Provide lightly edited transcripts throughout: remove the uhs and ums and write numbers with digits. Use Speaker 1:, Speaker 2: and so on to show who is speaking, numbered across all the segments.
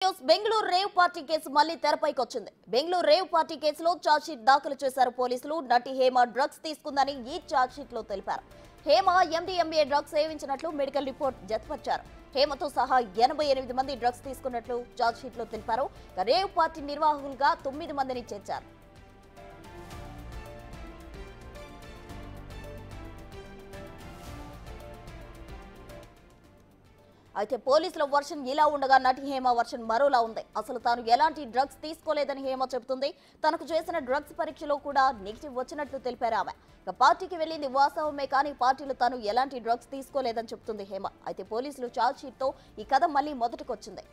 Speaker 1: News Bengaluru rave party case మళ్లీ తెరపైకి వచ్చింది. బెంగళూరు రేవ్ పార్టీ కేసులో ఛార్జ్ షీట్ దాఖలు చేశారు పోలీసులు. నటి హేమ డ్రగ్స్ తీసుకుందని ఈ ఛార్జ్ షీట్ లో తెలిపారు. హేమ MDMA డ్రగ్స్ సేవించినట్లు మెడికల్ రిపోర్ట్ జతపరిచారు. హేమతో సహా 88 మంది డ్రగ్స్ తీసుకున్నట్లు ఛార్జ్ షీట్ లో తెలిపారు. రేవ్ పార్టీ నిర్వాహకులుగా 9 మందిని చేర్చారు. అయితే పోలీసుల వర్షన్ ఇలా ఉండగా నటి హేమ వర్షన్ మరోలా ఉంది. అసలు తాను ఎలాంటి డ్రగ్స్ తీసుకోలేదని హేమ చెబుతుంది. తనకు చేసిన డ్రగ్స్ పరీక్షలో కూడా నెగిటివ్ వచ్చినట్లు తెలిపారు ఆమె. పార్టీకి వెళ్లింది వాస్తవమే కానీ పార్టీలో తాను ఎలాంటి డ్రగ్స్ తీసుకోలేదని చెబుతుంది హేమ. అయితే పోలీసులు ఛార్జ్ షీట్ తో ఈ కథ మళ్లీ మొదటికొచ్చింది.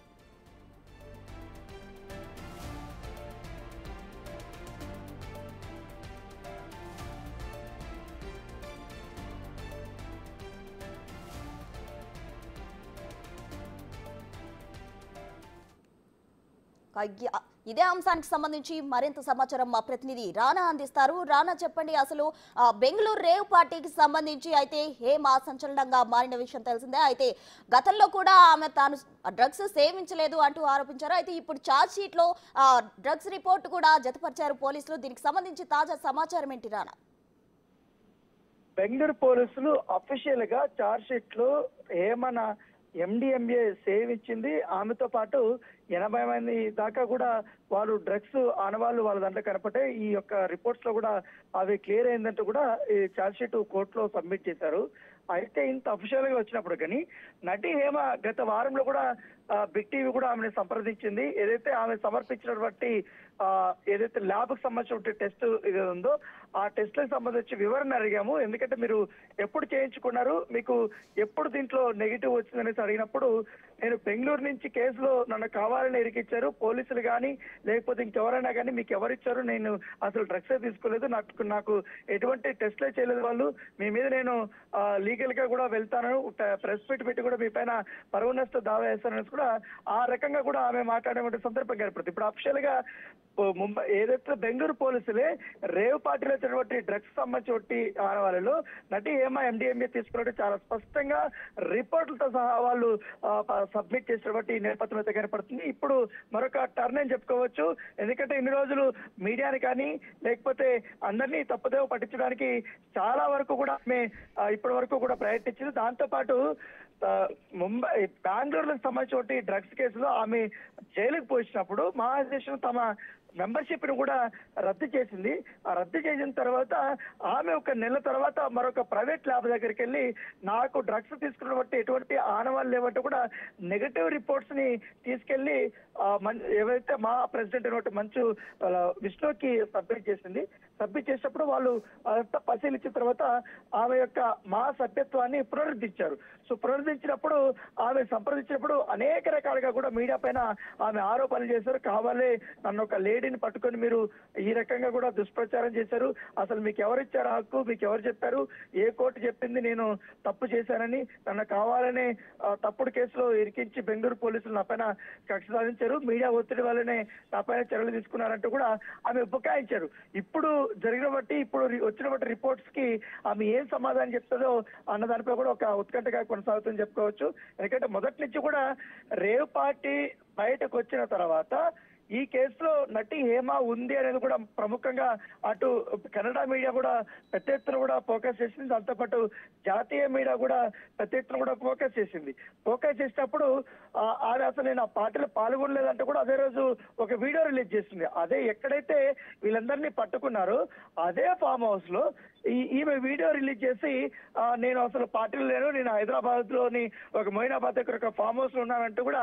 Speaker 1: ఇదే అంశానికి సంబంధించి మరింత సమాచారం మా ప్రతినిధి రానా అందిస్తారు. రానా చెప్పండి, అసలు బెంగళూరు రేవ్ పార్టీకి సంబంధించి అయితే హేమ సంచలనంగా మారిన విషయం తెలిసిందే. అయితే గతంలో కూడా ఆమె తాను డ్రగ్స్ సేవించలేదు అంటూ ఆరోపించారు. అయితే ఇప్పుడు ఛార్జ్ షీట్ లో డ్రగ్స్ రిపోర్ట్ కూడా జతపరిచారు పోలీసులు. దీనికి సంబంధించి తాజా సమాచారం ఏంటి రానా?
Speaker 2: బెంగళూరు పోలీసులు అఫీషియల్ గా ఛార్జ్ షీట్ లో హేమన MDMA సేవించింది, ఆమెతో పాటు 80 మంది దాకా కూడా వాళ్ళు డ్రగ్స్ ఆనవాళ్ళు వాళ్ళ దాంట్లో కనపడ్డాయి. ఈ యొక్క రిపోర్ట్స్ లో కూడా అవి క్లియర్ అయిందంటూ కూడా ఈ ఛార్జ్ షీట్ కోర్టులో సబ్మిట్ చేశారు. అయితే ఇంత అఫీషియల్ గా వచ్చినప్పుడు కానీ నటి హేమ గత వారంలో కూడా బిగ్ టీవీ కూడా ఆమెను సంప్రదించింది. ఏదైతే ఆమె సమర్పించినటువంటి ఏదైతే ల్యాబ్ కు సంబంధించిన టెస్ట్ ఇది ఉందో ఆ టెస్ట్ లకు సంబంధించి వివరణ అడిగాము. ఎందుకంటే మీరు ఎప్పుడు చేయించుకున్నారు, మీకు ఎప్పుడు దీంట్లో నెగిటివ్ వచ్చిందనేసి అడిగినప్పుడు నేను బెంగళూరు నుంచి కేసులో నన్ను కావాలని ఇరికిచ్చారు పోలీసులు కానీ లేకపోతే ఇంకెవరైనా కానీ, మీకు ఎవరిచ్చారు, నేను అసలు డ్రగ్సే తీసుకోలేదు, నాకు ఎటువంటి టెస్ట్లే చేయలేదు వాళ్ళు, మీ మీద నేను లీగల్ గా కూడా వెళ్తాను, ప్రెస్ మీట్ పెట్టి కూడా మీ పైన పరువు నష్ట దావా వేస్తానని కూడా ఆ రకంగా కూడా ఆమె మాట్లాడే సందర్భం కనపడుతుంది. ఇప్పుడు అఫీషియల్ గా ముంబై ఏదైతే బెంగళూరు పోలీసులే రేవ్ పార్టీలో వచ్చినటువంటి డ్రగ్స్ సంబంధించి ఆనవాళ్ళలో నటి హేమ MDMA తీసుకున్నట్టు చాలా స్పష్టంగా రిపోర్టులతో సహా వాళ్ళు సబ్మిట్ చేసినటువంటి నేపథ్యం అయితే కనపడుతుంది. ఇప్పుడు మరొక టర్న్ అని చెప్పుకోవచ్చు. ఎందుకంటే ఇన్ని రోజులు మీడియాని కానీ లేకపోతే అందరినీ తప్పుదేవ పట్టించడానికి చాలా వరకు కూడా ఆమె ఇప్పటి వరకు కూడా ప్రయత్నించింది. దాంతో పాటు బెంగళూరులకు సంబంధించిన డ్రగ్స్ కేసులో ఆమె జైలుకు పోసినప్పుడు మహాదేశం తమ మెంబర్షిప్ ను కూడా రద్దు చేసింది. ఆ రద్దు చేసిన తర్వాత ఆమె ఒక నెల తర్వాత మరొక ప్రైవేట్ ల్యాబ్ దగ్గరికి వెళ్ళి నాకు డ్రగ్స్ తీసుకున్న బట్టి ఎటువంటి ఆనవాళ్ళు లేవంటే కూడా నెగటివ్ రిపోర్ట్స్ ని తీసుకెళ్లి ఏవైతే మా ప్రెసిడెంట్ అయినటువంటి మంచు విష్ణుకి సబ్మిట్ చేసింది. సబ్మిట్ చేసినప్పుడు వాళ్ళు అదంతా పరిశీలించిన తర్వాత ఆమె యొక్క మా సభ్యత్వాన్ని పునరుద్ధరించారు. సో పునరుద్ధరించినప్పుడు ఆమె సంప్రదించినప్పుడు అనేక రకాలుగా కూడా మీడియా పైన ఆమె ఆరోపణలు చేశారు. కావాలే నన్ను ఒక లేడీని పట్టుకొని మీరు ఈ రకంగా కూడా దుష్ప్రచారం చేశారు, అసలు మీకు ఎవరిచ్చారు హక్కు, మీకు ఎవరు చెప్పారు, ఏ కోర్టు చెప్పింది నేను తప్పు చేశానని, నన్ను కావాలనే తప్పుడు కేసులో ఇరికించి బెంగళూరు పోలీసులు నా పైన కక్ష సాధించారు, మీడియా ఒత్తిడి వల్లనే నా పైన చర్యలు తీసుకున్నారంటూ కూడా ఆమె బుకాయించారు. ఇప్పుడు జరిగిన బట్టి ఇప్పుడు వచ్చిన బట్టి రిపోర్ట్స్ కి ఆమె ఏం సమాధానం చెప్తుందో అన్న దానిపై కూడా ఒక ఉత్కంఠగా కొనసాగుతుందని చెప్పుకోవచ్చు. ఎందుకంటే మొదటి నుంచి కూడా రేవ్ పార్టీ బయటకు వచ్చిన తర్వాత ఈ కేసులో నటి హేమ ఉంది అనేది కూడా ప్రముఖంగా అటు కన్నడ మీడియా కూడా పెద్ద ఎత్తున కూడా ఫోకస్ చేసింది. దాంతోపాటు జాతీయ మీడియా కూడా పెద్ద ఎత్తున కూడా ఫోకస్ చేసింది. ఫోకస్ చేసినప్పుడు ఆమె అసలు నేను ఆ పార్టీలో పాల్గొనలేదంటే కూడా అదే రోజు ఒక వీడియో రిలీజ్ చేసింది. అదే ఎక్కడైతే వీళ్ళందరినీ పట్టుకున్నారో అదే ఫామ్ హౌస్ లో ఈమె వీడియో రిలీజ్ చేసి నేను అసలు పార్టీలో లేను, నేను హైదరాబాద్ లోని ఒక మొయినాబాద్ దగ్గర ఒక ఫామ్ హౌస్ లో ఉన్నానంటూ కూడా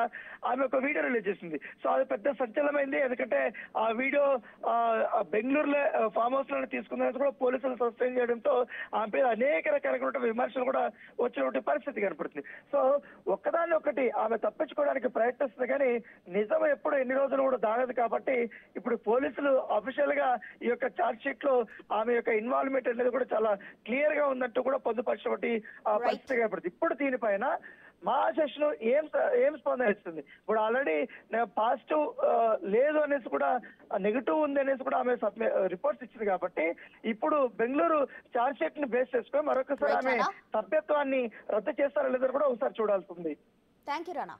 Speaker 2: ఆమె ఒక వీడియో రిలీజ్ చేసింది. సో అది పెద్ద సంచలనమైంది. ఎందుకంటే ఆ వీడియో బెంగళూరులో ఫామ్ హౌస్ లోనే తీసుకుందని కూడా పోలీసులు సస్పెండ్ చేయడంతో ఆమె మీద అనేక రకాల విమర్శలు కూడా వచ్చినటువంటి పరిస్థితి కనపడుతుంది. సో ఒక్కదాన్ని ఒకటి ఆమె తప్పించుకోవడానికి ప్రయత్నిస్తుంది కానీ నిజం ఎప్పుడు ఎన్ని రోజులు కూడా దాగదు. కాబట్టి ఇప్పుడు పోలీసులు అఫీషియల్ గా ఈ యొక్క ఛార్జ్ షీట్ లో ఆమె యొక్క ఇన్వాల్వ్మెంట్ అనేది కూడా చాలా క్లియర్ గా ఉందంటూ కూడా పొందుపరిచినటువంటి పరిస్థితి కనపడుతుంది. ఇప్పుడు దీనిపైన మహాశేషులు ఏం స్పందన ఇస్తుంది? ఇప్పుడు ఆల్రెడీ పాజిటివ్ లేదు అనేసి కూడా నెగిటివ్ ఉంది అనేసి కూడా ఆమె రిపోర్ట్స్ ఇచ్చింది. కాబట్టి ఇప్పుడు బెంగళూరు ఛార్జ్ షీట్ ని బేస్ చేసుకొని మరొకసారి ఆమె సభ్యత్వాన్ని రద్దు చేస్తారా లేదో కూడా ఒకసారి చూడాల్సి ఉంది.
Speaker 1: Thank you Rana.